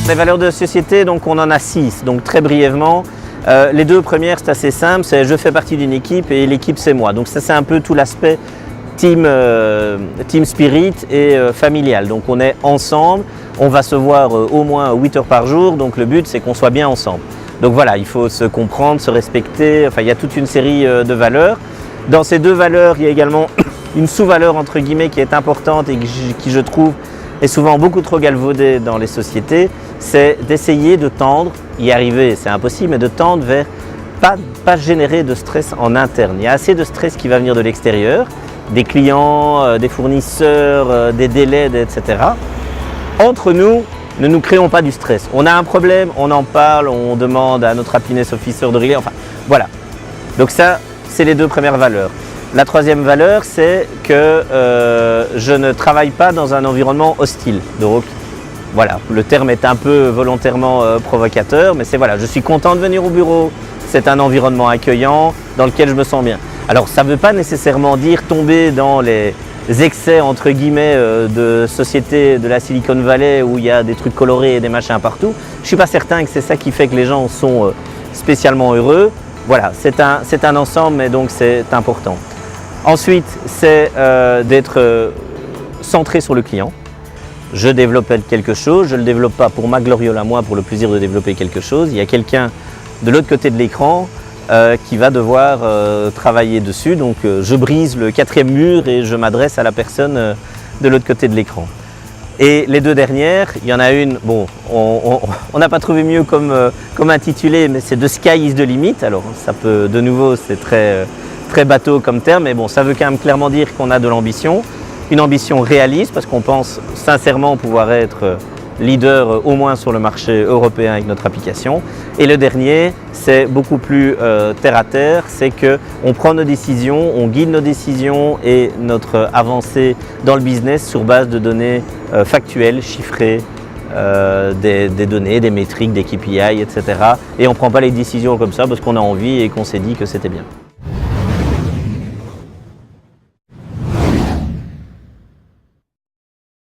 les valeurs de société, donc on en a 6, donc très brièvement. Les 2 premières, c'est assez simple, c'est je fais partie d'une équipe et l'équipe c'est moi. Donc ça c'est un peu tout l'aspect team spirit et familial. Donc on est ensemble, on va se voir au moins 8 heures par jour, donc le but c'est qu'on soit bien ensemble. Donc voilà, il faut se comprendre, se respecter, enfin il y a toute une série de valeurs. Dans ces 2 valeurs, il y a également une sous-valeur entre guillemets qui est importante et qui je trouve est souvent beaucoup trop galvaudée dans les sociétés, c'est d'essayer de tendre, y arriver c'est impossible, mais de tendre vers pas générer de stress en interne. Il y a assez de stress qui va venir de l'extérieur, des clients, des fournisseurs, des délais, etc. Entre nous, ne nous créons pas du stress. On a un problème, on en parle, on demande à notre happiness officer de régler, enfin voilà. Donc ça, c'est les 2 premières valeurs. La 3e valeur, c'est que je ne travaille pas dans un environnement hostile. Donc voilà, le terme est un peu volontairement provocateur, mais c'est voilà, je suis content de venir au bureau, c'est un environnement accueillant dans lequel je me sens bien. Alors ça ne veut pas nécessairement dire tomber dans les excès entre guillemets de société de la Silicon Valley où il y a des trucs colorés et des machins partout. Je ne suis pas certain que c'est ça qui fait que les gens sont spécialement heureux. Voilà, c'est un ensemble, mais donc c'est important. Ensuite, c'est d'être centré sur le client. Je développe quelque chose, je ne le développe pas pour ma gloriole à moi, pour le plaisir de développer quelque chose. Il y a quelqu'un de l'autre côté de l'écran qui va devoir travailler dessus. Donc je brise le 4e mur et je m'adresse à la personne de l'autre côté de l'écran. Et les 2 dernières, il y en a une, bon, on n'a pas trouvé mieux comme intitulé, mais c'est « The sky is the limit ». Alors ça peut, de nouveau, c'est très bateau comme terme, mais bon, ça veut quand même clairement dire qu'on a de l'ambition. Une ambition réaliste, parce qu'on pense sincèrement pouvoir être leader au moins sur le marché européen avec notre application. Et le dernier, c'est beaucoup plus terre à terre, c'est qu'on prend nos décisions, on guide nos décisions et notre avancée dans le business sur base de données factuelles, chiffrées, des données, des métriques, des KPI, etc. Et on ne prend pas les décisions comme ça parce qu'on a envie et qu'on s'est dit que c'était bien.